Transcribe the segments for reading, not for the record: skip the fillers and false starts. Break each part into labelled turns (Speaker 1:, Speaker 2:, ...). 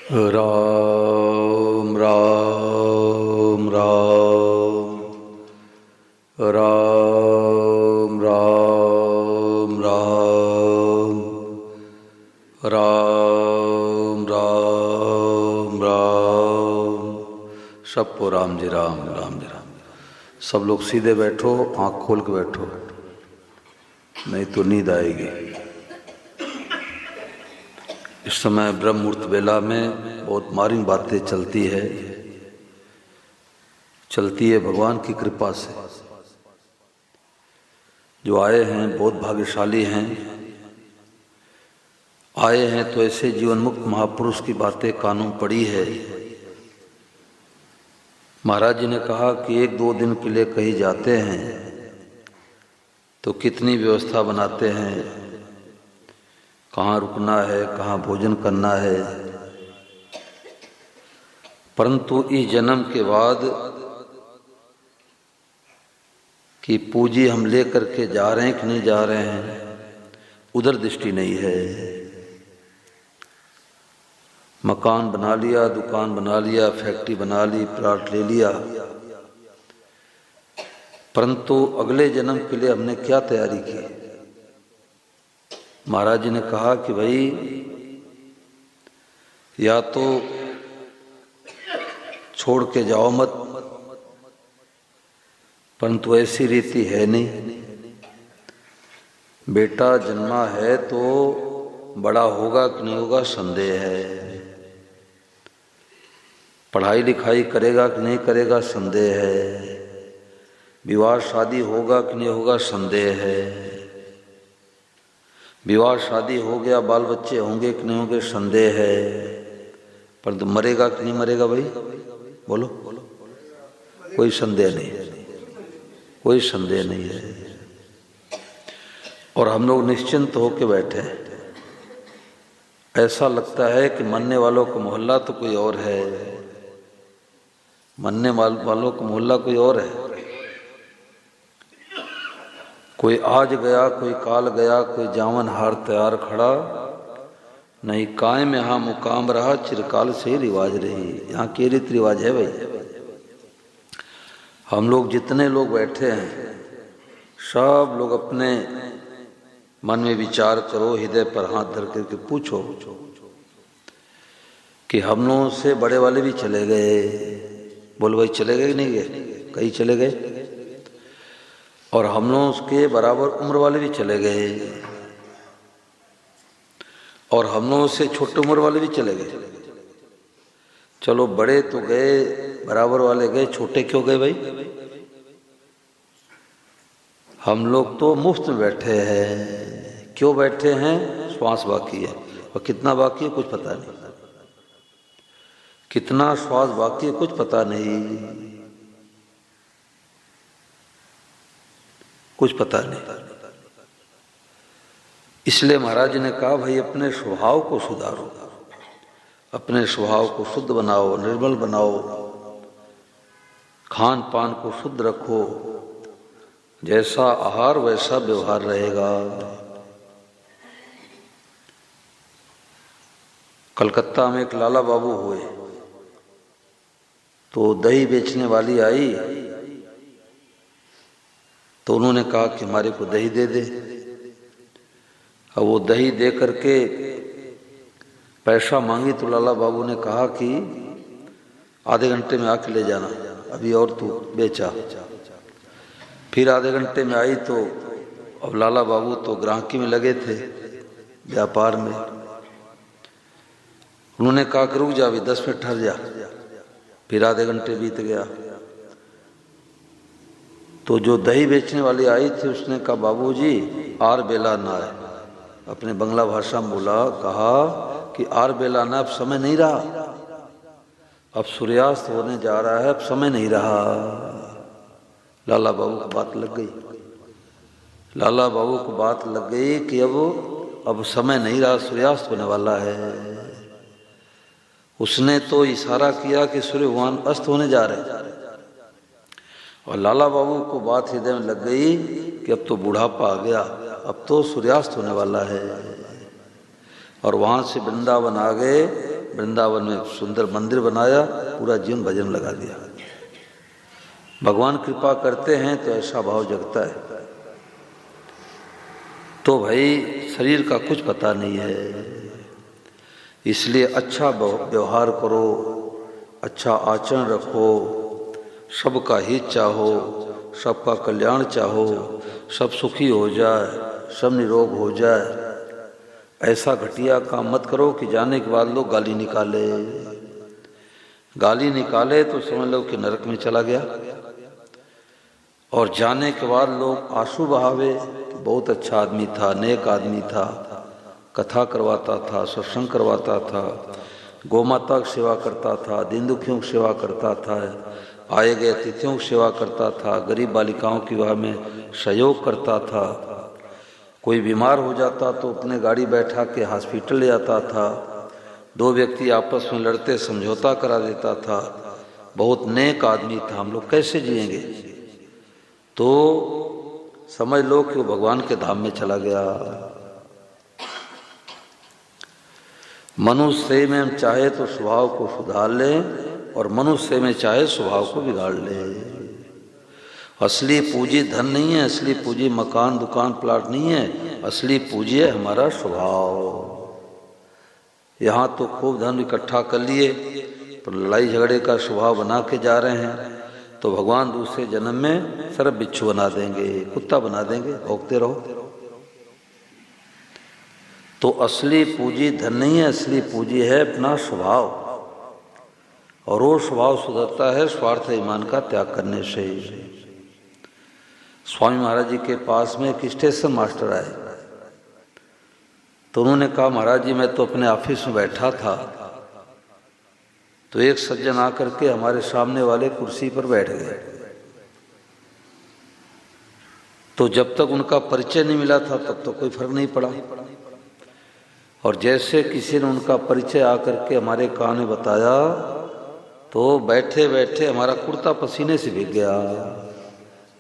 Speaker 1: राम राम राम राम राम राम राम राम राम। सबको राम जी राम, राम जी राम। सब लोग सीधे बैठो, आँख खोल के बैठो, नहीं तो नींद आएगी। इस समय ब्रह्म मुहूर्त बेला में बहुत मारी बातें चलती है भगवान की कृपा से। जो आए हैं बहुत भाग्यशाली हैं। आए हैं तो ऐसे जीवन मुक्त महापुरुष की बातें कानों पड़ी है। महाराज जी ने कहा कि एक दो दिन के लिए कहीं जाते हैं तो कितनी व्यवस्था बनाते हैं, कहाँ रुकना है, कहाँ भोजन करना है। परंतु इस जन्म के बाद कि पूंजी हम लेकर के जा रहे हैं कि नहीं जा रहे हैं, उधर दृष्टि नहीं है। मकान बना लिया, दुकान बना लिया, फैक्ट्री बना ली, प्लाट ले लिया, परंतु अगले जन्म के लिए हमने क्या तैयारी की। महाराज जी ने कहा कि भाई या तो छोड़ के जाओ मत, परंतु ऐसी रीति है नहीं। बेटा जन्मा है तो बड़ा होगा कि नहीं होगा संदेह है। पढ़ाई लिखाई करेगा कि नहीं करेगा संदेह है। विवाह शादी होगा कि नहीं होगा संदेह है। विवाह शादी हो गया, बाल बच्चे होंगे कि नहीं होंगे संदेह है। परंतु मरेगा कि नहीं मरेगा भाई बोलो? कोई संदेह नहीं है, कोई संदेह नहीं है। और हम लोग निश्चिंत होकर बैठे हैं। ऐसा लगता है कि मरने वालों का मोहल्ला तो कोई और है, मरने वालों का मोहल्ला कोई और है। कोई आज गया, कोई काल गया, कोई जावन हार तैयार खड़ा, नहीं कायम यहाँ मुकाम रहा, चिरकाल से ही रिवाज रही। यहाँ के रीति रिवाज है भाई। हम लोग जितने लोग बैठे हैं, सब लोग अपने मन में विचार करो, हृदय पर हाथ धर करके पूछो कि हम लोगों से बड़े वाले भी चले गए। बोलो भाई चले गए कि नहीं गए? कई चले गए। और हम लोग उसके बराबर उम्र वाले भी चले गए, और हम लोगों से छोटे उम्र वाले भी चले गए। चलो बड़े तो गए, बराबर वाले गए, छोटे क्यों गए भाई? हम लोग तो मुफ्त में बैठे हैं। क्यों बैठे हैं? श्वास बाकी है, और कितना बाकी है कुछ पता नहीं। कितना श्वास बाकी है कुछ पता नहीं, कुछ पता नहीं। इसलिए महाराज जी ने कहा भाई अपने स्वभाव को सुधारो, अपने स्वभाव को शुद्ध बनाओ, निर्मल बनाओ, खान पान को शुद्ध रखो। जैसा आहार वैसा व्यवहार रहेगा। कलकत्ता में एक लाला बाबू हुए, तो दही बेचने वाली आई, तो उन्होंने कहा कि हमारे को दही दे दे। अब वो दही दे करके पैसा मांगी तो लाला बाबू ने कहा कि आधे घंटे में आके ले जाना, अभी और तू बेचा। फिर आधे घंटे में आई तो अब लाला बाबू तो ग्राहकी में लगे थे, व्यापार में। उन्होंने कहा कि रुक जा, अभी 10 मिनट ठहर जा। फिर आधे घंटे बीत गया, तो जो दही बेचने वाली आई थी उसने कहा बाबूजी आर बेला ना है। अपने बंगला भाषा में बोला, कहा कि आर बेला ना, अब समय नहीं रहा, अब सूर्यास्त होने जा रहा है, अब समय नहीं रहा। लाला बाबू को बात लग गई। लाला बाबू को बात लग गई कि अब समय नहीं रहा, सूर्यास्त होने वाला है। उसने तो इशारा किया कि सूर्य भगवान अस्त होने जा रहे हैं, और लाला बाबू को बात हृदय में लग गई कि अब तो बुढ़ापा आ गया, अब तो सूर्यास्त होने वाला है। और वहाँ से वृंदावन आ गए वृंदावन में सुंदर मंदिर बनाया, पूरा जीवन भजन लगा दिया। भगवान कृपा करते हैं तो ऐसा भाव जगता है। तो भाई शरीर का कुछ पता नहीं है, इसलिए अच्छा व्यवहार करो, अच्छा आचरण रखो, सबका हित चाहो, सबका कल्याण चाहो, सब सुखी हो जाए, सब निरोग हो जाए। ऐसा घटिया काम मत करो कि जाने के बाद लोग गाली निकाले। गाली निकाले तो समझ लो कि नरक में चला गया, और जाने के बाद लोग आंसू बहावे कि बहुत अच्छा आदमी था, नेक आदमी था, कथा करवाता था, सत्संग करवाता था, गौ माता की सेवा करता था, दीन दुखियों की सेवा करता था, आए गए अतिथियों की सेवा करता था, गरीब बालिकाओं की विवाह में सहयोग करता था, कोई बीमार हो जाता तो अपने गाड़ी बैठा के हॉस्पिटल ले जाता था, दो व्यक्ति आपस में लड़ते समझौता करा देता था, बहुत नेक आदमी था। हम लोग कैसे जिएंगे? तो समझ लो कि वो भगवान के धाम में चला गया। मनुष्य में हम चाहे तो स्वभाव को सुधार लें, और मनुष्य में चाहे स्वभाव को बिगाड़ ले। असली पूंजी धन नहीं है, असली पूंजी मकान दुकान प्लाट नहीं है, असली पूंजी है हमारा स्वभाव। यहाँ तो खूब धन इकट्ठा कर लिए, पर लड़ाई झगड़े का स्वभाव बना के जा रहे हैं, तो भगवान दूसरे जन्म में सरब बिच्छू बना देंगे, कुत्ता बना देंगे, भौंकते रहो। तो असली पूंजी धन नहीं है, असली पूंजी है अपना स्वभाव, और वो स्वभाव सुधरता है स्वार्थ ईमान का त्याग करने से। स्वामी महाराज जी के पास में एक स्टेशन मास्टर आए, तो उन्होंने कहा महाराज जी मैं तो अपने ऑफिस में बैठा था, तो एक सज्जन आकर के हमारे सामने वाले कुर्सी पर बैठ गए। तो जब तक उनका परिचय नहीं मिला था तब तो कोई फर्क नहीं पड़ा, और जैसे किसी ने उनका परिचय आकर के हमारे कान में बताया तो बैठे बैठे हमारा कुर्ता पसीने से भीग गया।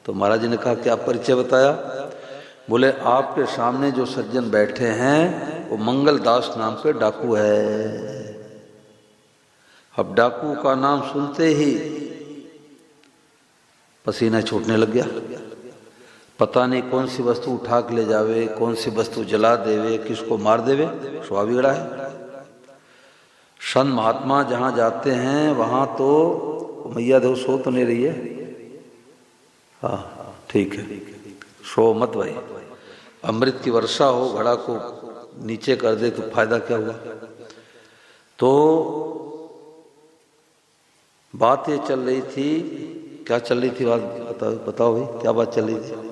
Speaker 1: तो महाराज जी ने कहा क्या परिचय बताया? बोले आपके सामने जो सज्जन बैठे हैं वो मंगल दास नाम के डाकू है। अब डाकू का नाम सुनते ही पसीना छूटने लग गया, पता नहीं कौन सी वस्तु उठा के ले जावे, कौन सी वस्तु जला देवे, किसको मार देवे, स्वभाव बिगड़ा है। संत महात्मा जहाँ जाते हैं वहाँ तो मैया देव सो तो नहीं रही है, हाँ ठीक है, सो मत भाई। अमृत की वर्षा हो, घड़ा को नीचे कर दे तो फायदा क्या हुआ? तो बात ये चल रही थी, क्या चल रही थी बात बताओ भाई, क्या बात चल रही थी?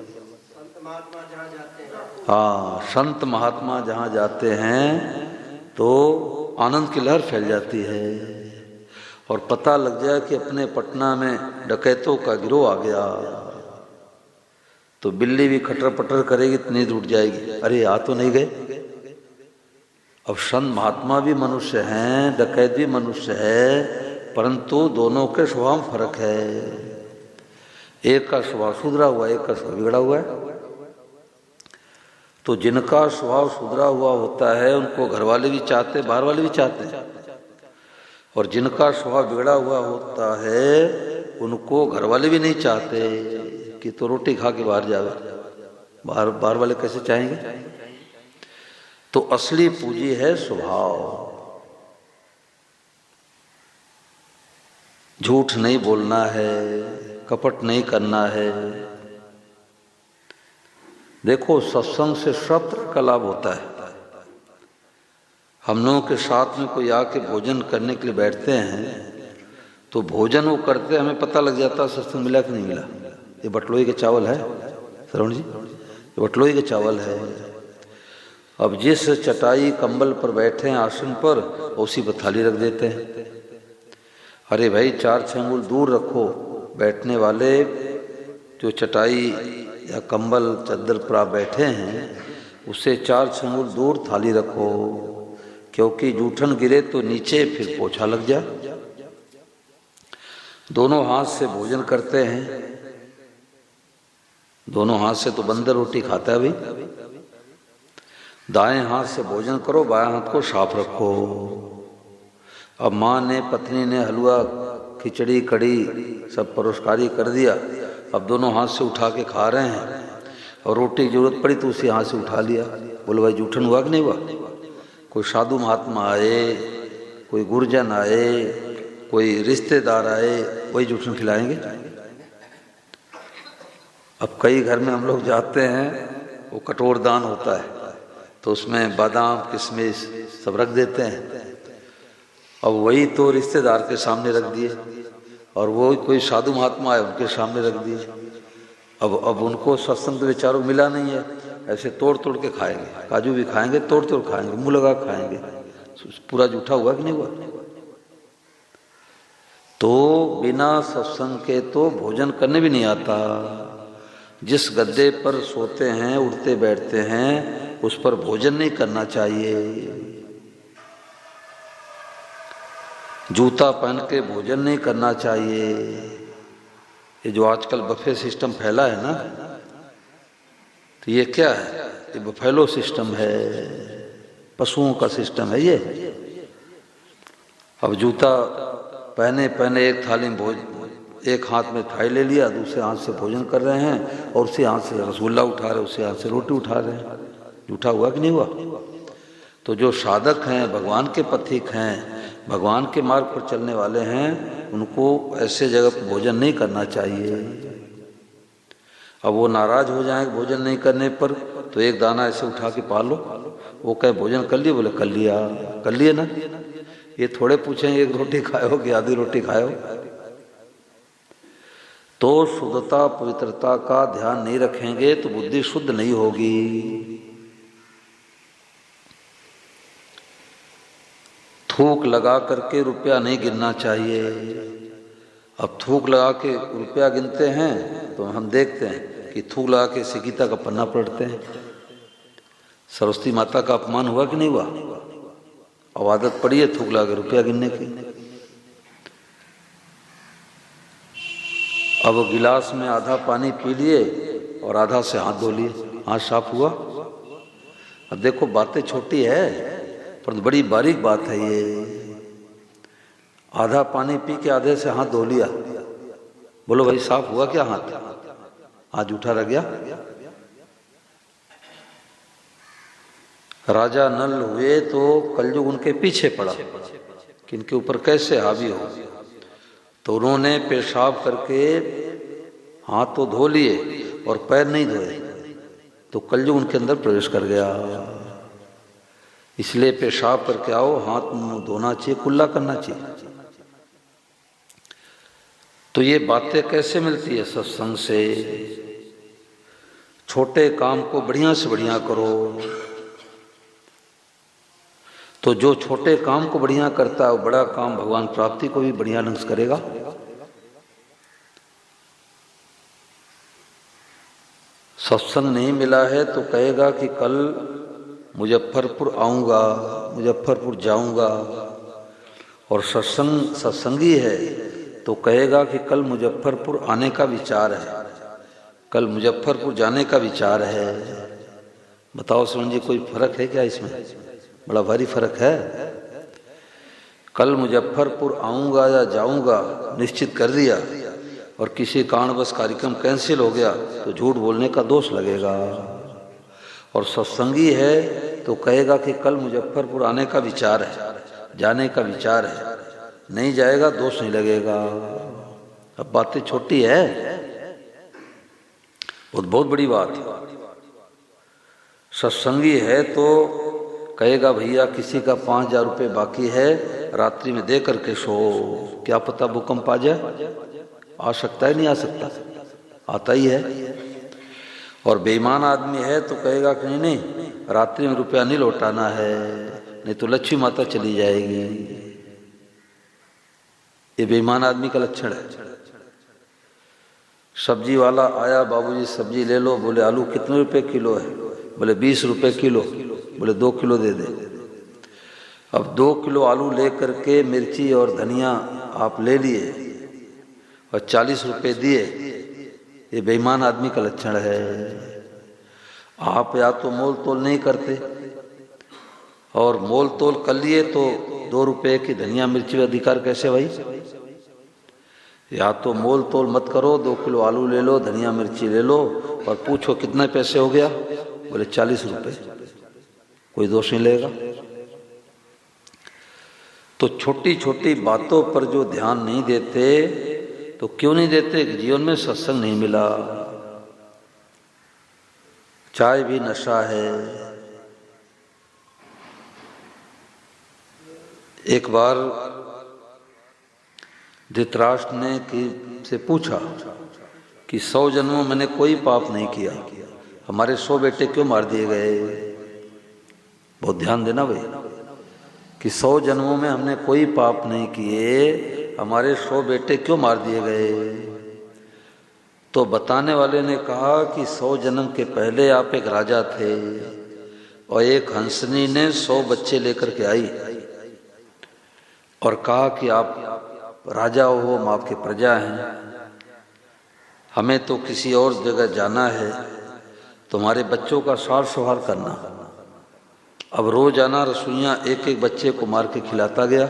Speaker 1: हाँ, संत महात्मा जहाँ जाते हैं तो आनंद की लहर फैल जाती है, और पता लग जाए कि अपने पटना में डकैतों का गिरोह आ गया, तो बिल्ली भी खटर पटर करेगी तो नींद उठ जाएगी, अरे आ तो नहीं गए। अब संत महात्मा भी मनुष्य हैं, डकैत भी मनुष्य है, परंतु दोनों के स्वभाव में फर्क है। एक का स्वभाव सुधरा हुआ, एक का स्वभाव बिगड़ा हुआ है। तो जिनका स्वभाव सुधरा हुआ होता है उनको घर वाले भी चाहते, बाहर वाले भी चाहते हैं, और जिनका स्वभाव बिगड़ा हुआ होता है उनको घर वाले भी नहीं चाहते कि तो रोटी खा के बाहर जावे, बाहर वाले कैसे चाहेंगे? तो असली पूंजी है स्वभाव। झूठ नहीं बोलना है, कपट नहीं करना है। देखो सत्संग से सब तरह का लाभ होता है। हम लोगों के साथ में कोई आके भोजन करने के लिए बैठते हैं तो भोजन वो करते हमें पता लग जाता सत्संग मिला कि नहीं मिला। ये बटलोई के चावल है श्रवण जी, ये बटलोई के चावल है। अब जिस चटाई कंबल पर बैठे हैं आसन पर, उसी पर थाली रख देते हैं। अरे भाई 4-6 अंगुल दूर रखो, बैठने वाले जो चटाई या कंबल चद्दर पर आप बैठे हैं उससे 4-6 अंगुल दूर थाली रखो, क्योंकि जूठन गिरे तो नीचे फिर पोछा लग जाए। दोनों हाथ से भोजन करते हैं, दोनों हाथ से तो बंदर रोटी खाता है भाई। दाएं हाथ से भोजन करो, बाएं हाथ को साफ रखो। अब माँ ने, पत्नी ने हलवा, खिचड़ी, कड़ी सब परोसकारी कर दिया। अब दोनों हाथ से उठा के खा रहे हैं, और रोटी की जरूरत पड़ी तो उसी हाथ से उठा लिया। बोले भाई जूठन हुआ कि नहीं हुआ? कोई साधु महात्मा आए, कोई गुरुजन आए, कोई रिश्तेदार आए, वही जूठन खिलाएंगे? अब कई घर में हम लोग जाते हैं, वो कटोर दान होता है तो उसमें बादाम, किशमिश सब रख देते हैं। अब वही तो रिश्तेदार के सामने रख दिए, और वो कोई साधु महात्मा आए उनके सामने रख दिए। अब उनको सत्संग तो बेचारों को मिला नहीं है, ऐसे तोड़ तोड़ के खाएंगे। काजू भी खाएंगे, तोड़ तोड़ खाएंगे, मुंह लगा खाएंगे। पूरा जूठा हुआ कि नहीं हुआ? तो बिना सत्संग के तो भोजन करने भी नहीं आता। जिस गद्दे पर सोते हैं, उठते बैठते हैं, उस पर भोजन नहीं करना चाहिए। जूता पहन के भोजन नहीं करना चाहिए। ये जो आजकल बफे सिस्टम फैला है ना, तो ये क्या है? ये बफेलो सिस्टम है, पशुओं का सिस्टम है ये। अब जूता पहने पहने एक थाली में एक हाथ में थाली ले लिया, दूसरे हाथ से भोजन कर रहे हैं, और उसी हाथ से रसगुल्ला उठा रहे, उसी हाथ से रोटी उठा रहे हैं। जूठा हुआ कि नहीं हुआ? तो जो साधक हैं, भगवान के पथिक हैं, भगवान के मार्ग पर चलने वाले हैं, उनको ऐसे जगह पर भोजन नहीं करना चाहिए। अब वो नाराज हो जाएं भोजन नहीं करने पर, तो एक दाना ऐसे उठा के पालो। वो कहे भोजन कर लिए? बोले कर लिया। कर लिए ना? ये थोड़े पूछेंगे एक रोटी खाओ कि आधी रोटी खाओ। तो शुद्धता, पवित्रता का ध्यान नहीं रखेंगे तो बुद्धि शुद्ध नहीं होगी। थूक लगा करके रुपया नहीं गिनना चाहिए। अब थूक लगा के रुपया गिनते हैं तो हम देखते हैं कि थूक लगा के गीता का पन्ना पढ़ते हैं। सरस्वती माता का अपमान हुआ कि नहीं हुआ? अब आदत पड़ी है थूक लगा के रुपया गिनने की। अब गिलास में आधा पानी पी लिए और आधा से हाथ धो लिए, हाथ साफ हुआ। अब देखो बातें छोटी है पर बड़ी बारीक बात है ये। आधा पानी पी के आधे से हाथ धो लिया, बोलो भाई साफ हुआ क्या हाथ? हाथ जूठा रह गया। राजा नल हुए तो कलयुग उनके पीछे पड़ा कि इनके ऊपर कैसे हावी हो, तो उन्होंने पेशाब करके हाथ तो धो लिए और पैर नहीं धोए, तो कलयुग उनके अंदर प्रवेश कर गया। इसलिए पेशाब करके आओ, हाथ मुंह धोना चाहिए, कुल्ला करना चाहिए। तो ये बातें कैसे मिलती है? सत्संग से। छोटे काम को बढ़िया से बढ़िया करो। तो जो छोटे काम को बढ़िया करता है वो बड़ा काम भगवान प्राप्ति को भी बढ़िया ढंग से करेगा। सत्संग नहीं मिला है तो कहेगा कि कल मुजफ्फरपुर आऊँगा, मुजफ्फरपुर जाऊँगा। और सत्संगी है तो कहेगा कि कल मुजफ्फरपुर आने का विचार है, कल मुजफ्फरपुर जाने का विचार है। बताओ सुमन जी, कोई फर्क है क्या इसमें? बड़ा भारी फर्क है। कल मुजफ्फरपुर आऊँगा या जाऊँगा निश्चित कर दिया और किसी कारणवश कार्यक्रम कैंसिल हो गया तो झूठ बोलने का दोष लगेगा। और सत्संगी है तो कहेगा कि कल मुजफ्फरपुर आने का विचार है, जाने का विचार है, नहीं जाएगा दोष नहीं लगेगा। अब बातें छोटी है, बहुत बड़ी बात है। सत्संगी है तो कहेगा भैया किसी का 5,000 रुपये बाकी है, रात्रि में दे करके सो, क्या पता भूकंप आ जाए। आ सकता है, नहीं आ सकता, आता ही है। और बेईमान आदमी है तो कहेगा कि नहीं रात्रि में रुपया नहीं लौटाना है, नहीं तो लक्ष्मी माता चली जाएगी। ये बेईमान आदमी का लक्षण है। सब्जी वाला आया, बाबूजी सब्जी ले लो। बोले आलू कितने रुपए किलो है? बोले 20 रुपए किलो। बोले 2 किलो दे दे। अब 2 किलो आलू ले करके मिर्ची और धनिया आप ले लिए और 40 रुपए दिए। ये बेईमान आदमी का लक्षण है। आप या तो मोल तोल नहीं करते, और मोल तोल कर लिए तो ₹2 की धनिया मिर्ची का अधिकार कैसे भाई? या तो मोल तोल मत करो, 2 किलो आलू ले लो, धनिया मिर्ची ले लो और पूछो कितने पैसे हो गया? बोले ₹40। कोई दोष नहीं लेगा। तो छोटी छोटी बातों पर जो ध्यान नहीं देते, तो क्यों नहीं देते? जीवन में सत्संग नहीं मिला। चाय भी नशा है। एक बार धृतराष्ट्र ने से पूछा कि 100 जन्मों मैंने कोई पाप नहीं किया, हमारे 100 बेटे क्यों मार दिए गए? बहुत ध्यान देना भाई कि 100 जन्मों में हमने कोई पाप नहीं किए, हमारे 100 बेटे क्यों मार दिए गए? तो बताने वाले ने कहा कि 100 जन्म के पहले आप एक राजा थे और एक हंसनी ने 100 बच्चे लेकर के आई और कहा कि आप राजा हो, हम आपके प्रजा हैं, हमें तो किसी और जगह जाना है, तुम्हारे बच्चों का सार संभाल करना। अब रोजाना रसोइया एक एक बच्चे को मार के खिलाता गया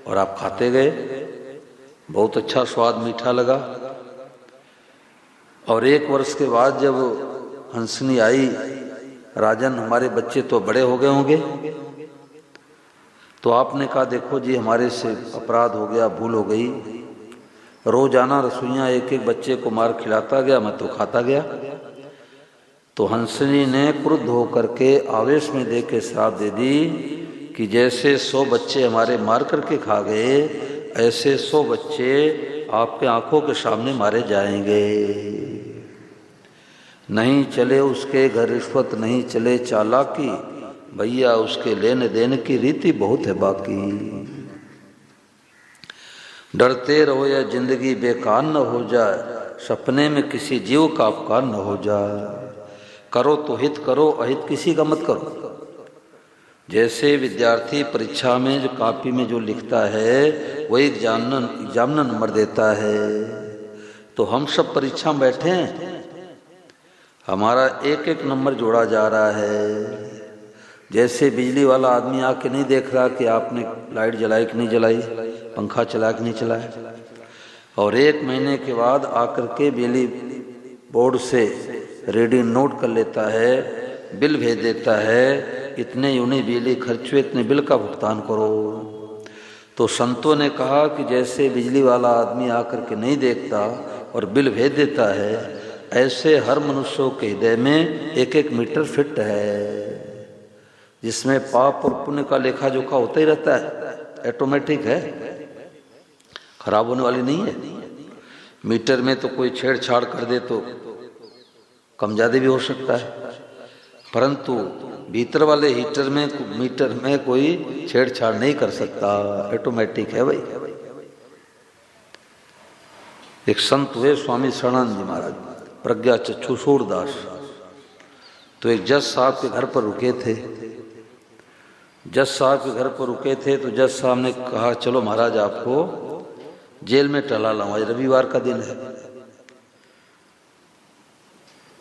Speaker 1: और आप खाते गए। बहुत अच्छा स्वाद मीठा लगा। और 1 वर्ष के बाद जब हंसनी आई, राजन हमारे बच्चे तो बड़े हो गए होंगे, तो आपने कहा देखो जी हमारे से अपराध हो गया, भूल हो गई, रोजाना रसोइया एक एक बच्चे को मार खिलाता गया, मैं तो खाता गया। तो हंसनी ने क्रुद्ध होकर के आवेश में दे के श्राप दे दी कि जैसे 100 बच्चे हमारे मार करके खा गए, ऐसे 100 बच्चे आपके आंखों के सामने मारे जाएंगे। नहीं चले उसके घर रिश्वत, नहीं चले चालाकी, भैया उसके लेने देने की रीति बहुत है बाकी। डरते रहो या जिंदगी बेकार न हो जाए, सपने में किसी जीव का अपकार न हो जाए। करो तो हित करो, अहित किसी का मत करो। जैसे विद्यार्थी परीक्षा में जो कॉपी में जो लिखता है वही एग्जामिनर नंबर देता है। तो हम सब परीक्षा में बैठे हैं, हमारा एक एक नंबर जोड़ा जा रहा है। जैसे बिजली वाला आदमी आके नहीं देख रहा कि आपने लाइट जलाई कि नहीं जलाई, पंखा चला कि नहीं चलाया, और 1 महीने के बाद आकर के बिजली बोर्ड से रीडिंग नोट कर लेता है, बिल भेज देता है, इतने यूनिट बिजली खर्च हुए, इतने बिल का भुगतान करो। तो संतों ने कहा कि जैसे बिजली वाला आदमी आकर के नहीं देखता और बिल भेज देता है, ऐसे हर मनुष्यों के हृदय में एक एक मीटर फिट है, जिसमें पाप और पुण्य का लेखा जोखा होता ही रहता है, ऑटोमेटिक है, खराब होने वाली नहीं है। मीटर में तो कोई छेड़छाड़ कर दे तो कम ज्यादा भी हो सकता है, परंतु भीतर वाले मीटर में कोई छेड़छाड़ नहीं कर सकता, ऑटोमेटिक है भाई। एक संत हुए स्वामी शरणानंद जी महाराज, प्रज्ञा चक्षु सूरदास। तो एक जज साहब के घर पर रुके थे। जज साहब के घर पर रुके थे तो जज साहब ने कहा चलो महाराज आपको जेल में टहला लाऊं, आज रविवार का दिन है।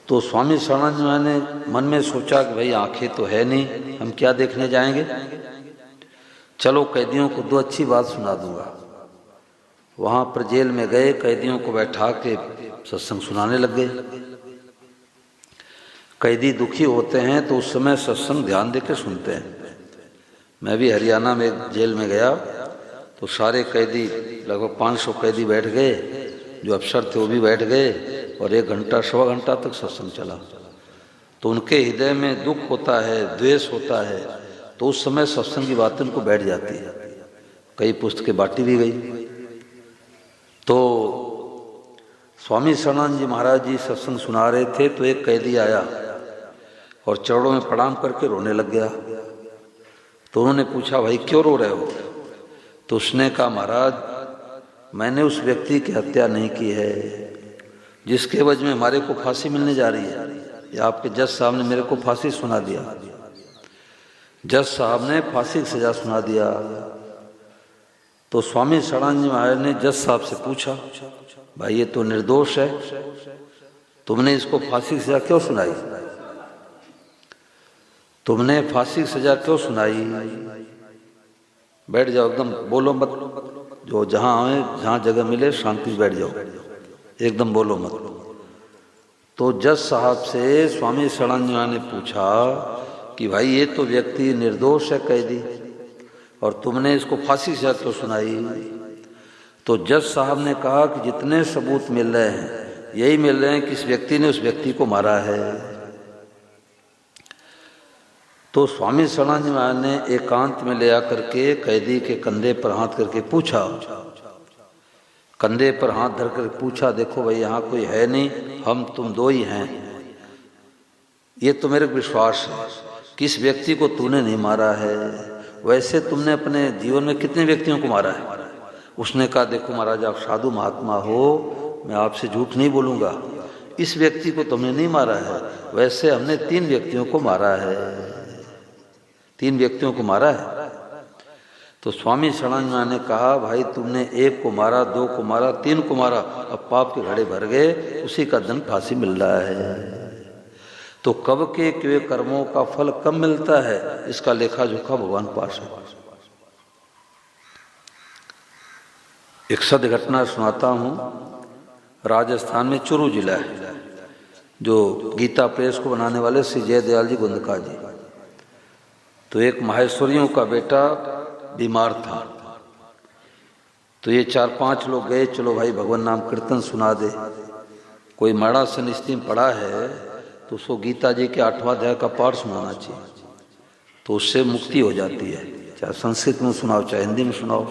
Speaker 1: तो स्वामी शरणानंद जी ने मन में सोचा कि भाई आंखें तो है नहीं, हम क्या देखने जाएंगे, चलो कैदियों को 2 अच्छी बात सुना दूंगा। वहां पर जेल में गए, कैदियों को बैठा के सत्संग सुनाने लग गए। कैदी दुखी होते हैं तो उस समय सत्संग ध्यान देकर सुनते हैं। मैं भी हरियाणा में जेल में गया तो सारे कैदी, लगभग 500 कैदी बैठ गए, जो अफसर थे वो भी बैठ गए और 1 घंटा 1.25 घंटा तक सत्संग चला। तो उनके हृदय में दुख होता है, द्वेष होता है, तो उस समय सत्संग की बातें उनको बैठ जाती है। कई पुस्तकें बांटी भी गई। तो स्वामी शरणानंद जी महाराज जी सत्संग सुना रहे थे तो एक कैदी आया और चरणों में प्रणाम करके रोने लग गया। तो उन्होंने पूछा भाई क्यों रो रहे हो? तो उसने कहा महाराज मैंने उस व्यक्ति की हत्या नहीं की है जिसके वजह में हमारे को फांसी मिलने जा रही है। ये आपके जज साहब ने मेरे को फांसी सुना दिया। जज साहब ने फांसी की सजा सुना दिया। तो स्वामी शरणानंद जी महाराज ने जज साहब से पूछा भाई ये तो निर्दोष है, तुमने इसको फांसी की सजा क्यों सुनाई? तुमने फांसी की सजा क्यों सुनाई? बैठ जाओ, एकदम बोलो मत, जो जहाँ आए जहाँ जगह मिले शांति से बैठ जाओ, एकदम बोलो मत। तो जज साहब से स्वामी सड़ानंद ने पूछा कि भाई ये तो व्यक्ति निर्दोष है कैदी, और तुमने इसको फांसी से तो सुनाई। तो जज साहब ने कहा कि जितने सबूत मिल रहे हैं यही मिल रहे हैं कि इस व्यक्ति ने उस व्यक्ति को मारा है। तो स्वामी सड़ानंद महाराज ने एकांत में ले आकर के कैदी के कंधे पर हाथ करके पूछा, कंधे पर हाथ धर कर पूछा, देखो भाई यहाँ कोई है नहीं, हम तुम दो ही हैं, ये तो मेरे विश्वास है कि इस व्यक्ति को तूने नहीं मारा है। वैसे तुमने अपने जीवन में कितने व्यक्तियों को मारा है? उसने कहा देखो महाराज आप साधु महात्मा हो, मैं आपसे झूठ नहीं बोलूँगा, इस व्यक्ति को तुमने नहीं मारा है, वैसे हमने 3 व्यक्तियों को मारा है, 3 व्यक्तियों को मारा है। तो स्वामी सड़ानंद ने कहा भाई तुमने 1 को मारा, 2 को मारा, 3 को मारा, अब पाप के घड़े भर गए, उसी का दंड फांसी मिल रहा है। तो कब के किए कर्मों का फल कब मिलता है, इसका लेखा जोखा भगवान पास है। एक सत्य घटना सुनाता हूँ। राजस्थान में चुरू जिला है, जो गीता प्रेस को बनाने वाले श्री जयदयाल जी गुंदका जी, तो एक माहेश्वरियों का बेटा बीमार था। तो ये 4-5 लोग गए, चलो भाई भगवान नाम कीर्तन सुना दे, कोई माड़ा सनिस्ती पढ़ा है तो उसको गीता जी के 8वां अध्याय का पाठ सुनाना चाहिए, तो उससे मुक्ति हो जाती है। चाहे संस्कृत में सुनाओ चाहे हिंदी में सुनाओ,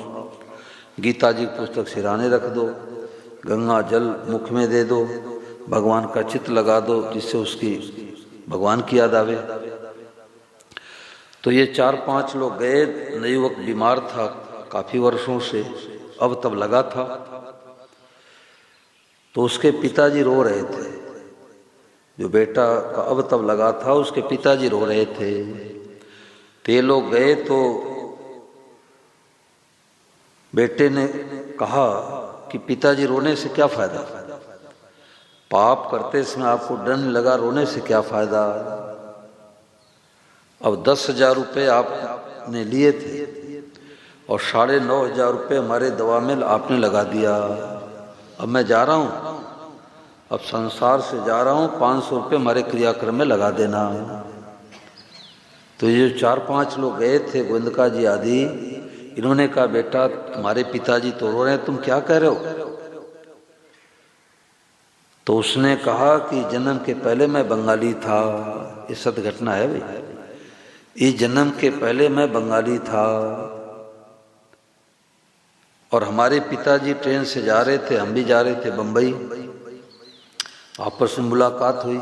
Speaker 1: गीता जी की पुस्तक सिराने रख दो, गंगा जल मुख में दे दो, भगवान का चित्र लगा दो जिससे उसकी भगवान की याद आवे। तो ये 4-5 लोग गए, नवयुवक बीमार था काफी वर्षों से, अब तब लगा था। तो उसके पिताजी रो रहे थे, जो बेटा का अब तब लगा था उसके पिताजी रो रहे थे। तो ये लोग गए तो बेटे ने कहा कि पिताजी रोने से क्या फायदा, पाप करते समय आपको दंड लगा, रोने से क्या फायदा। अब 10,000 रुपये आपने लिए थे और 9,500 रुपये हमारे दवा में आपने लगा दिया। अब मैं जा रहा हूँ, अब संसार से जा रहा हूँ, 500 रुपये हमारे क्रियाक्रम में लगा देना। तो ये 4-5 लोग गए थे गोविंदका जी आदि, इन्होंने कहा बेटा तुम्हारे पिताजी तो रो रहे हैं, तुम क्या कह रहे हो। तो उसने कहा कि जन्म के पहले मैं बंगाली था, ये सत्य घटना है भाई, इस जन्म के पहले मैं बंगाली था और हमारे पिताजी ट्रेन से जा रहे थे, हम भी जा रहे थे बम्बई, आपस में मुलाकात हुई।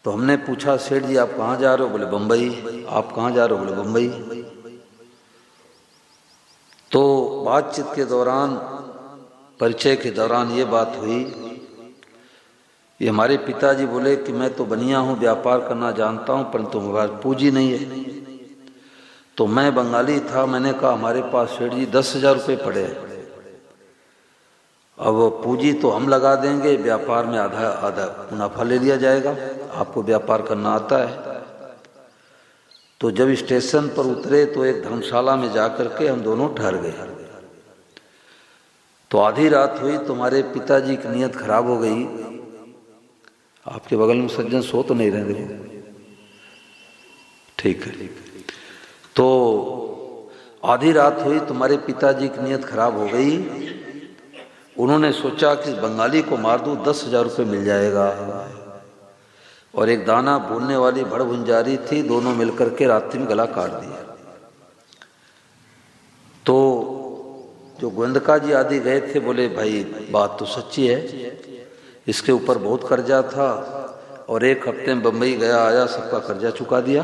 Speaker 1: तो हमने पूछा सेठ जी आप कहाँ जा रहे हो, बोले बम्बई। आप कहाँ जा रहे हो, बोले बम्बई। तो बातचीत के दौरान, परिचय के दौरान ये बात हुई, ये हमारे पिताजी बोले कि मैं तो बनिया हूँ, व्यापार करना जानता हूँ, परंतु हमारे पास पूंजी नहीं है। तो मैं बंगाली था, मैंने कहा हमारे पास सेठ जी 10,000 रुपये पड़े हैं, अब पूंजी तो हम लगा देंगे, व्यापार में आधा आधा मुनाफा ले लिया जाएगा, आपको व्यापार करना आता है। तो जब स्टेशन पर उतरे तो एक धर्मशाला में जाकर के हम दोनों ठहर गए। तो आधी रात हुई, तुम्हारे पिताजी की नीयत खराब हो गई। आपके बगल में सज्जन सो तो नहीं रहे, देखो ठीक है। तो आधी रात हुई, तुम्हारे पिताजी की नीयत खराब हो गई। उन्होंने सोचा कि बंगाली को मार दूं, 10,000 रुपये मिल जाएगा। और एक दाना भूनने वाली भड़भुंजारी थी, दोनों मिलकर के रात्रि में गला काट दिया। तो जो गोविंदका जी आदि गए थे बोले भाई बात तो सच्ची है, इसके ऊपर बहुत कर्जा था और 1 हफ्ते में बम्बई गया आया, सबका कर्जा चुका दिया।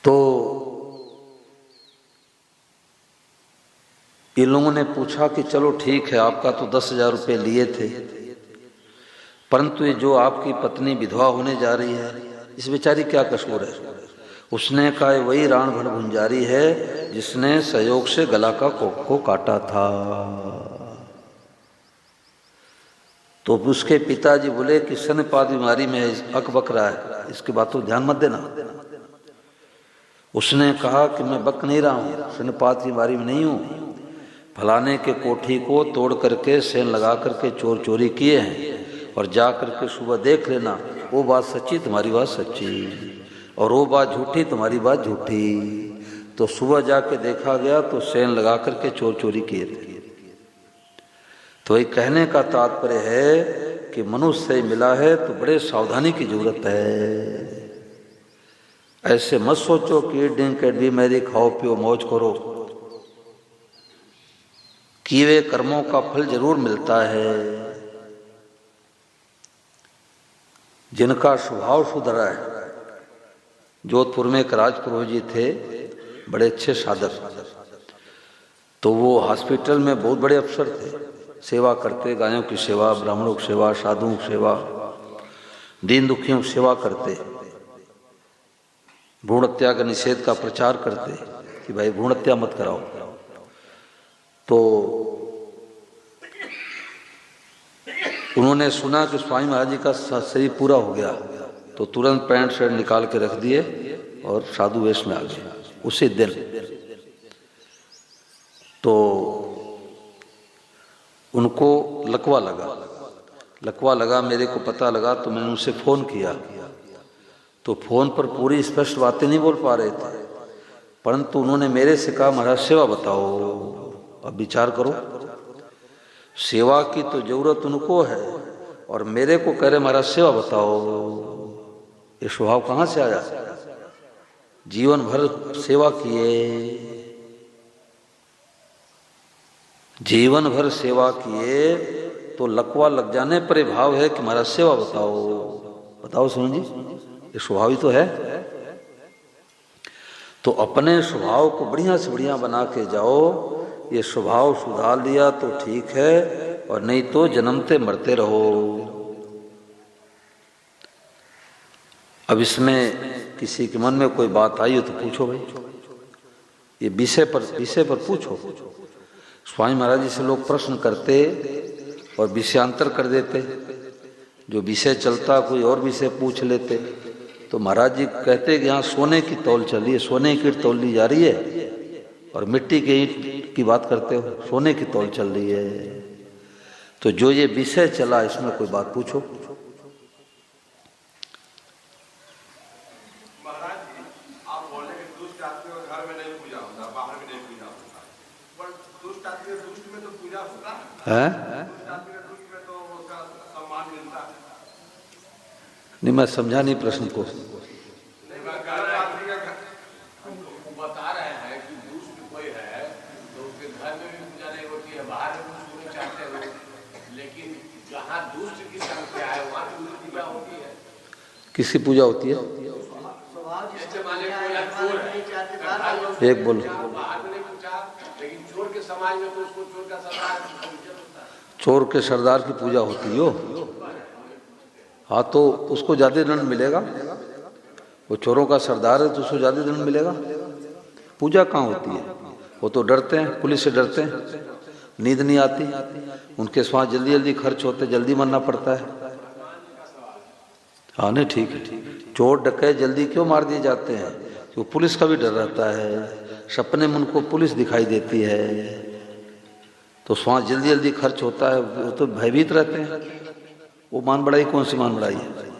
Speaker 1: तो इन लोगों ने पूछा कि चलो ठीक है, आपका तो 10,000 रुपये लिए थे, परंतु ये जो आपकी पत्नी विधवा होने जा रही है, इस बेचारी क्या कसूर है। उसने कहा वही राण भड़भुंजारी है जिसने सहयोग से गला को काटा था। तो उसके पिताजी बोले कि स्तनपात बीमारी में अकबक रहा है, इसकी बात तो ध्यान मत देना। उसने कहा कि मैं बक नहीं रहा हूँ, शनपात की बीमारी में नहीं हूँ, फलाने के कोठी को तोड़ करके सेन लगा करके चोर चोरी किए हैं और जा करके सुबह देख लेना, वो बात सच्ची तुम्हारी बात सच्ची और वो बात झूठी तुम्हारी बात झूठी। तो सुबह जाके देखा गया तो सेन लगा करके चोर चोरी किए थे। तो ये कहने का तात्पर्य है कि मनुष्य से मिला है तो बड़े सावधानी की जरूरत है। ऐसे मत सोचो कि ड्रिंक कैडबी मेरी खाओ पियो मौज करो। किए हुए कर्मों का फल जरूर मिलता है। जिनका स्वभाव सुधरा है, जोधपुर में एक राजपुरोहित जी थे, बड़े अच्छे साधक, तो वो हॉस्पिटल में बहुत बड़े अफसर थे, सेवा करते, गायों की सेवा, ब्राह्मणों की सेवा, साधुओं की सेवा, दीन दुखियों की सेवा करते, भ्रूण हत्या का निषेध का प्रचार करते कि भाई भ्रूण हत्या मत कराओ। तो उन्होंने सुना कि स्वामी महाराज जी का शरीर पूरा हो गया, तो तुरंत पैंट शर्ट निकाल के रख दिए और साधु वेश में आ गए उसी दिन। तो उनको लकवा लगा, मेरे को पता लगा, तो मैंने उनसे फ़ोन किया। तो फ़ोन पर पूरी स्पष्ट बातें नहीं बोल पा रहे थे, परंतु उन्होंने मेरे से कहा महाराज सेवा बताओ। अब विचार करो, सेवा की तो जरूरत उनको है और मेरे को कह रहे महाराज सेवा बताओ। ये स्वभाव कहाँ से आया? जीवन भर सेवा किए, जीवन भर सेवा किए, तो लकवा लग जाने पर ये भाव है कि महाराज सेवा बताओ सुन जी, ये स्वभाव ही तो है। तो अपने स्वभाव को बढ़िया से बढ़िया बना के जाओ। ये स्वभाव सुधार लिया तो ठीक है, और नहीं तो जन्मते मरते रहो। अब इसमें किसी के मन में कोई बात आई हो तो पूछो भाई, ये विषय पर पूछो। स्वामी महाराज जी से लोग प्रश्न करते और विषयांतर कर देते, जो विषय चलता कोई और विषय पूछ लेते। तो महाराज जी कहते कि यहाँ सोने की तौल चल रही है, सोने की ईंट तौल ली जा रही है, और मिट्टी के ईंट की बात करते हो, सोने की तौल चल रही है। तो जो ये विषय चला इसमें कोई बात पूछो।
Speaker 2: महाराज जी, आप बोले कि दुष्ट आदमी को घर में नहीं पूजा होता, बाहर में नहीं पूजा होता, पर दुष्ट आदमी दुष्ट में तो पूजा होता है। दुष्ट आदमी दुष्ट में तो उसका सम्मान मिलता है।
Speaker 1: नहीं, मैं समझा नहीं प्रश्न को।
Speaker 2: बता रहे हैं कि दुष्ट कोई है तो उसके घर में भी पूजा नहीं होती है, बाहर में पूजा चाहते हो, लेकिन जहाँ दुष्ट की संख्या है वहाँ की पूजा होती है।
Speaker 1: किसकी पूजा होती है? एक बोलो।
Speaker 2: बाहर में नहीं पूछा, लेकिन चोर के समाज में तो उसको चोर का सरदार होता है।
Speaker 1: चोर के सरदार की पूजा होती हो, हाँ, तो उसको ज्यादा दंड मिलेगा। वो चोरों का सरदार है तो उसको ज्यादा दंड मिलेगा। पूजा कहाँ होती है? वो तो डरते हैं, पुलिस से डरते हैं, नींद नहीं आती, उनके स्वास्थ्य जल्दी जल्दी खर्च होते, जल्दी मरना पड़ता है। हाँ नहीं, ठीक है। चोर डकैत जल्दी क्यों मार दिए जाते हैं? क्योंकि पुलिस का भी डर रहता है, सपने में उनको पुलिस दिखाई देती है, तो स्वास्थ्य जल्दी जल्दी खर्च होता है, वो तो भयभीत रहते हैं। वो मान बढ़ाई कौन सी मान बढ़ाई है?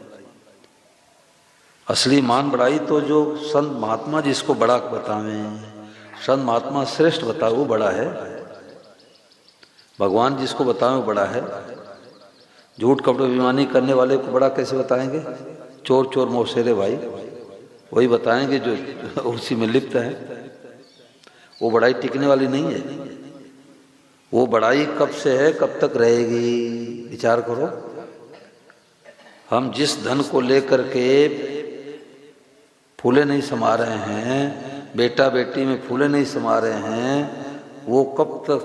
Speaker 1: असली मान बढ़ाई तो जो संत महात्मा जिसको बड़ा बतावें, संत महात्मा श्रेष्ठ बताए वो बड़ा है, भगवान जिसको बताएं वो बड़ा है। झूठ कपड़े बेईमानी करने वाले को बड़ा कैसे बताएंगे? चोर चोर मौसेरे भाई, वही बताएंगे जो उसी में लिप्त है। वो बड़ाई टिकने वाली नहीं है। वो बड़ाई कब से है, कब तक रहेगी? विचार करो। हम जिस धन को लेकर के फूले नहीं समा रहे हैं, बेटा बेटी में फूले नहीं समा रहे हैं, वो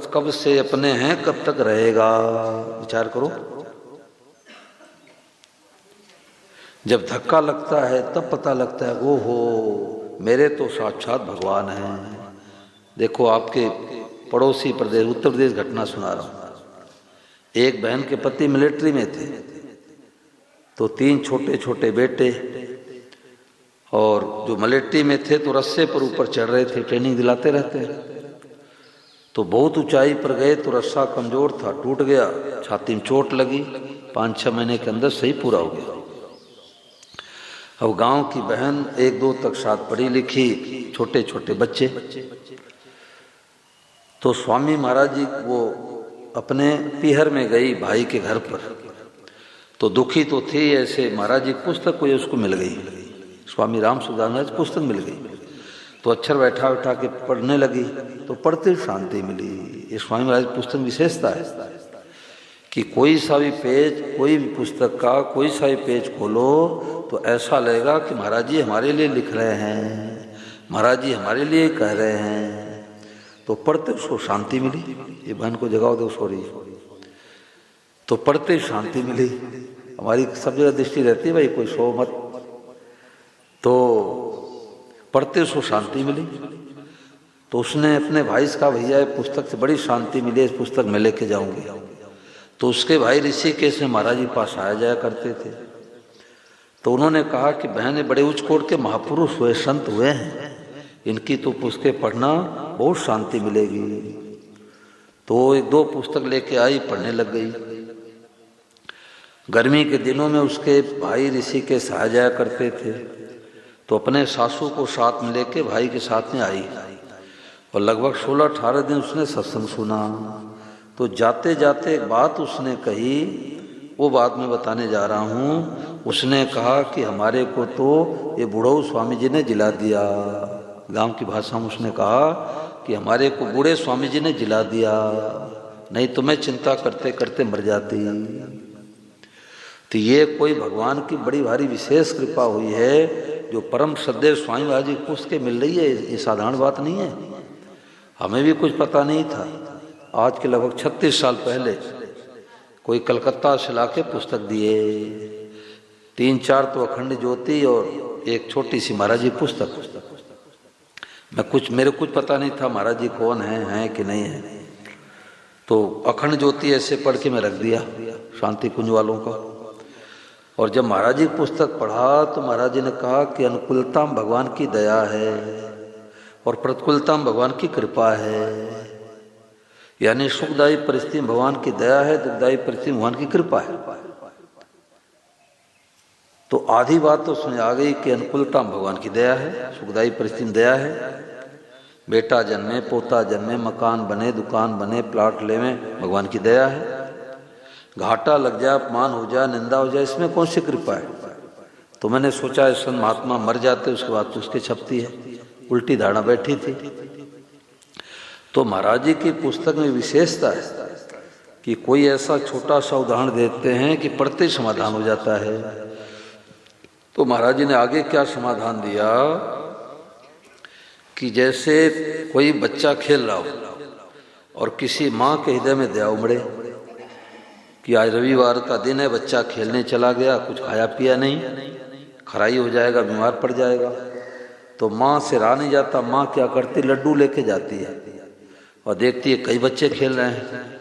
Speaker 1: कब से अपने हैं, कब तक रहेगा? विचार करो। जब धक्का लगता है तब पता लगता है वो हो मेरे तो साक्षात भगवान हैं। देखो, आपके पड़ोसी प्रदेश उत्तर प्रदेश घटना सुना रहा हूँ। एक बहन के पति मिलिट्री में थे, तो 3 छोटे छोटे बेटे, और जो मलेट्टी में थे तो रस्से पर ऊपर चढ़ रहे थे, ट्रेनिंग दिलाते रहते हैं। तो बहुत ऊंचाई पर गए तो रस्सा कमजोर था, टूट गया, छाती में चोट लगी, 5-6 महीने के अंदर सही पूरा हो गया। अब गांव की बहन 1-2 तक साथ पढ़ी लिखी, छोटे छोटे बच्चे। तो स्वामी महाराज जी वो अपने पीहर में गई भाई के घर पर, तो दुखी तो थी, ऐसे महाराज जी पुस्तक कोई उसको मिल गई, स्वामी राम सुखदास महाराज पुस्तक मिल गई। तो अक्षर बैठा बैठा के पढ़ने लगी, तो पढ़ते शांति मिली। ये स्वामी महाराज पुस्तक विशेषता है कि कोई सा भी पेज, कोई भी पुस्तक का कोई सा भी पेज खोलो तो ऐसा लगेगा कि महाराज जी हमारे लिए लिख रहे हैं, महाराज जी हमारे लिए कह रहे हैं। तो पढ़ते उसको शांति मिली। ये बहन को जगाओ दो, सो रही। तो पढ़ते शांति मिली। हमारी सब जगह दृष्टि रहती है भाई कोई सो मत, तो पढ़ते उसको शांति मिली। तो उसने अपने भाई से कहा भैया पुस्तक से बड़ी शांति मिली, इस पुस्तक में लेके जाऊंगी। तो उसके भाई ऋषिकेश में महाराज जी पास आया जाया करते थे। तो उन्होंने कहा कि बहने बड़े उच्च कोटि के महापुरुष हुए, संत हुए हैं, इनकी तो पुस्तकें पढ़ना बहुत शांति मिलेगी। तो 1-2 पुस्तक लेके आई, पढ़ने लग गई। गर्मी के दिनों में उसके भाई ऋषिकेश आया जाया करते थे, तो अपने सासू को साथ में लेके भाई के साथ में आई और लगभग 16-18 दिन उसने सत्संग सुना। तो जाते जाते एक बात उसने कही, वो बात मैं बताने जा रहा हूँ। उसने कहा कि हमारे को तो ये बुढ़ऊ स्वामी जी ने जिला दिया। गांव की भाषा में उसने कहा कि हमारे को बूढ़े स्वामी जी ने जिला दिया, नहीं तो मैं चिंता करते करते मर जाती। तो ये कोई भगवान की बड़ी भारी विशेष कृपा हुई है जो परम श्रद्धेय स्वामी महाराज जी को पुस्तकें मिल रही है। ये साधारण बात नहीं है। हमें भी कुछ पता नहीं था। आज के लगभग 36 साल पहले कोई कलकत्ता से लाके पुस्तक दिए, 3-4 तो अखंड ज्योति और एक छोटी सी महाराज जी पुस्तक। मेरे कुछ पता नहीं था महाराज जी कौन है कि नहीं है। तो अखंड ज्योति ऐसे पढ़ के मैं रख दिया शांति कुंज वालों का। और जब महाराज जी पुस्तक पढ़ा तो महाराज जी ने कहा कि अनुकूलता भगवान की दया है और प्रतिकूलता भगवान की कृपा है। यानी सुखदायी परिस्थिति में भगवान की दया है, दुखदायी परिस्थिति में भगवान की कृपा है। तो आधी बात तो समझ आ गई कि अनुकूलता में भगवान की दया है, सुखदायी परिस्थिति में दया है। बेटा जन्मे, पोता जन्मे, मकान बने, दुकान बने, प्लाट ले में, भगवान की दया है। घाटा लग जाए, अपमान हो जाए, निंदा हो जाए, इसमें कौन सी कृपा है। तो मैंने सोचा इस महात्मा मर जाते उसके बाद तो उसकी छपती है, उल्टी धारणा बैठी थी। तो महाराज जी की पुस्तक में विशेषता है कि कोई ऐसा छोटा सा उदाहरण देते हैं कि पढ़ते ही समाधान हो जाता है। तो महाराज जी ने आगे क्या समाधान दिया कि जैसे कोई बच्चा खेल रहा हो और किसी माँ के हृदय में दया उमड़े कि आज रविवार का दिन है, बच्चा खेलने चला गया, कुछ खाया पिया नहीं, खराई हो जाएगा, बीमार पड़ जाएगा। तो माँ से रहा नहीं जाता। माँ क्या करती, लड्डू लेके जाती है और देखती है कई बच्चे खेल रहे हैं।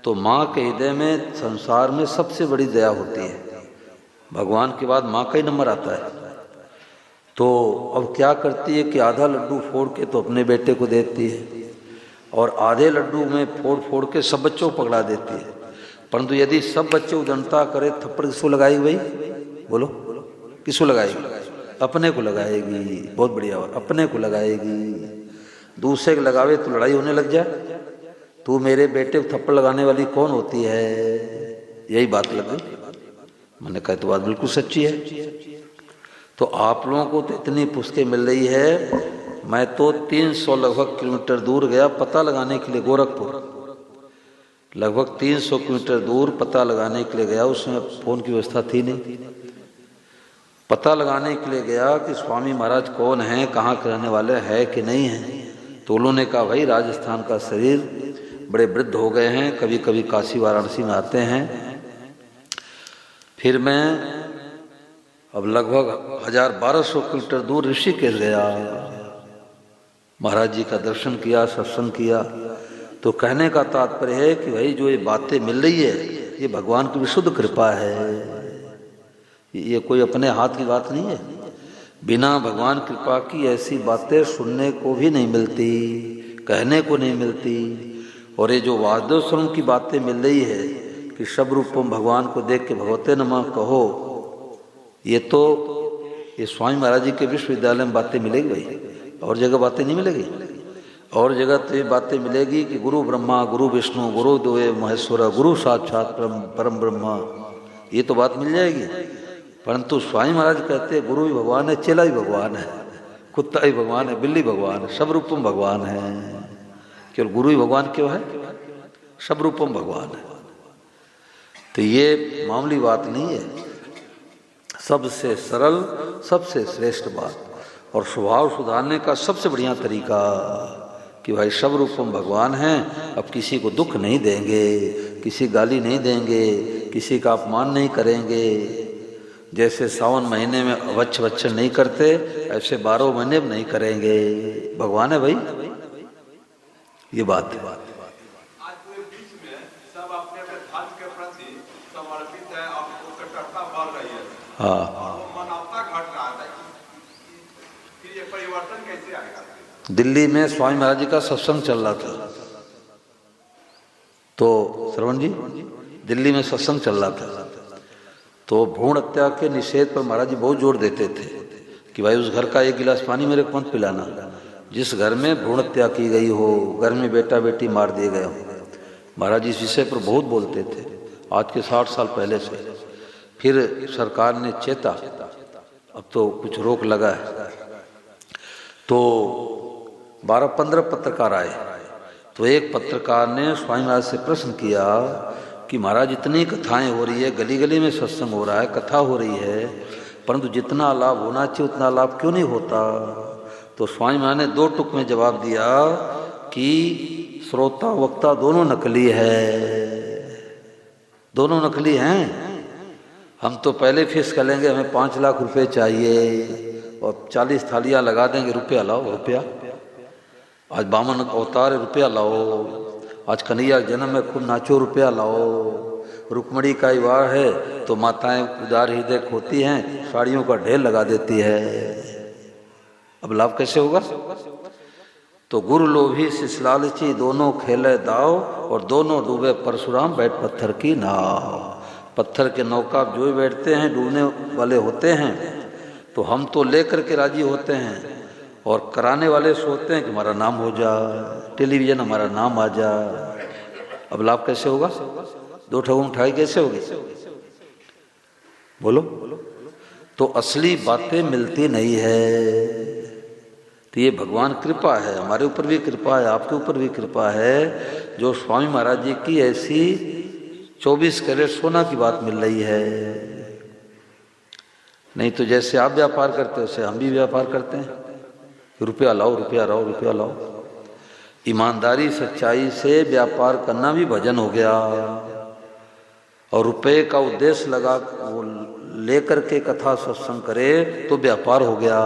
Speaker 1: तो माँ के हृदय में संसार में सबसे बड़ी दया होती है, भगवान के बाद माँ का ही नंबर आता है। तो अब क्या करती है कि आधा लड्डू फोड़ के तो अपने बेटे को देती है और आधे लड्डू में फोड़ फोड़ के सब बच्चों को पकड़ा देती है। परंतु यदि सब बच्चे उदंडता करे, थप्पड़ किसको लगाएगी भाई, बोलो किसको लगाएगी, अपने को लगाएगी। बहुत बढ़िया, अपने को लगाएगी। दूसरे को लगावे तो लड़ाई होने लग जाए। तू मेरे बेटे को थप्पड़ लगाने वाली कौन होती है, यही बात लग गई। मैंने कहा तो बात बिल्कुल सच्ची है। तो आप लोगों को तो इतनी पुस्तकें मिल रही है। मैं तो 300 लगभग किलोमीटर दूर गया पता लगाने के लिए, गोरखपुर लगभग 300 किलोमीटर दूर पता लगाने के लिए गया। उसमें फोन की व्यवस्था थी नहीं। पता लगाने के लिए गया कि स्वामी महाराज कौन हैं, कहाँ के रहने वाले हैं कि नहीं हैं। तो उन्होंने कहा भाई राजस्थान का शरीर, बड़े वृद्ध हो गए हैं, कभी कभी काशी वाराणसी में आते हैं। फिर मैं अब लगभग 1200 किलोमीटर दूर ऋषिकेश गया, महाराज जी का दर्शन किया, सत्संग किया। तो कहने का तात्पर्य है कि भाई जो ये बातें मिल रही है ये भगवान की विशुद्ध कृपा है, ये कोई अपने हाथ की बात नहीं है। बिना भगवान कृपा की ऐसी बातें सुनने को भी नहीं मिलती, कहने को नहीं मिलती। और ये जो वासुदेव स्वरूप की बातें मिल रही है कि सब रूपम भगवान को देख के भगवते नमः कहो, ये तो ये स्वामी महाराज जी के विश्वविद्यालय में बातें मिलेगी भाई, और जगह बातें नहीं मिलेगी। और जगह तो ये बातें मिलेगी कि गुरु ब्रह्मा गुरु विष्णु गुरु देव महेश्वर गुरु साक्षात परम ब्रह्मा, ये तो बात मिल जाएगी। परंतु स्वामी महाराज कहते हैं गुरु भी भगवान है, चेला भी भगवान है, कुत्ता भी भगवान है, बिल्ली भगवान है, सब रूपम भगवान है। केवल गुरु ही भगवान क्यों है? सब रूपम भगवान है। तो ये मामूली बात नहीं है, सबसे सरल सबसे श्रेष्ठ बात और स्वभाव सुधारने का सबसे बढ़िया तरीका कि भाई सब रूपम भगवान हैं। अब किसी को दुख नहीं देंगे, किसी गाली नहीं देंगे, किसी का अपमान नहीं करेंगे। जैसे सावन महीने में अवच्छ वच्छन नहीं करते, ऐसे 12 महीने में नहीं करेंगे। भगवान है भाई, ये बात है।
Speaker 3: आज पूरे विश्व में सब अपने अपने धर्म के प्रति समर्पित है, आपको कट्टरता बढ़ रही है।
Speaker 1: हाँ,
Speaker 3: और वो मानवता घट रहा है, फिर ये परिवर्तन कैसे आएगा?
Speaker 1: दिल्ली में स्वामी महाराज जी का सत्संग चल रहा था, तो श्रवण जी दिल्ली में सत्संग चल रहा था, तो भ्रूण हत्या के निषेध पर महाराज जी बहुत जोर देते थे कि भाई उस घर का एक गिलास पानी मेरे को मत पिलाना जिस घर में भ्रूण हत्या की गई हो, घर में बेटा बेटी मार दिए गए हो। महाराज जी इस विषय पर बहुत बोलते थे, आज के 60 साल पहले से। फिर सरकार ने चेता, अब तो कुछ रोक लगा है, तो 12-15 पत्रकार आए। तो एक पत्रकार ने स्वामी महाराज से प्रश्न किया कि महाराज इतनी कथाएं हो रही है, गली गली में सत्संग हो रहा है, कथा हो रही है, परंतु जितना लाभ होना चाहिए उतना लाभ क्यों नहीं होता? तो स्वामी महाराज ने 2 टुक में जवाब दिया कि श्रोता वक्ता दोनों नकली है, दोनों नकली हैं। हम तो पहले फीस कर लेंगे, हमें 5 लाख रुपए चाहिए और 40 थालियां लगा देंगे, रुपया लाओ रुपया। आज बामन अवतार रुपया लाओ, आज कन्हैया जन्म में खूब नाचो रुपया लाओ, रुक्मणी का विवाह है तो माताएं उदार हृदय होती हैं, साड़ियों का ढेर लगा देती है। अब लाभ कैसे होगा? तो गुरु लोभी शिष्य लालची दोनों खेले दाव और दोनों डूबे परशुराम बैठ पत्थर की नाव। पत्थर के नौका जो ही बैठते हैं डूबने वाले होते हैं, तो हम तो लेकर के राजी होते हैं और कराने वाले सोचते हैं कि हमारा नाम हो जाए, टेलीविजन हमारा नाम आ जाए। अब लाभ कैसे होगा? 2 ठगों में ठगाई कैसे होगी? बोलो। तो असली बातें मिलती नहीं है। तो ये भगवान कृपा है, हमारे ऊपर भी कृपा है, आपके ऊपर भी कृपा है, जो स्वामी महाराज जी की ऐसी 24 कैरेट सोना की बात मिल रही है। नहीं तो जैसे आप व्यापार करते हो वैसे हम भी व्यापार करते हैं, रुपया लाओ रुपया लाओ रुपया लाओ। ईमानदारी सच्चाई से व्यापार करना भी भजन हो गया, और रुपये का उद्देश्य लगा वो लेकर के कथा सत्संग करे तो व्यापार हो गया।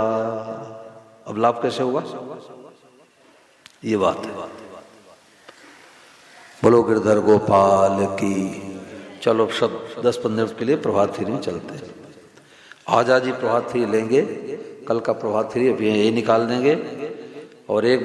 Speaker 1: अब लाभ कैसे होगा? ये बात है। बोलो गिरधर गोपाल की। चलो सब 10-15 मिनट के लिए प्रभात फेरी में चलते हैं। आज ही प्रभात फेरी लेंगे, कल का प्रभात फेरी अभी ये निकाल देंगे और एक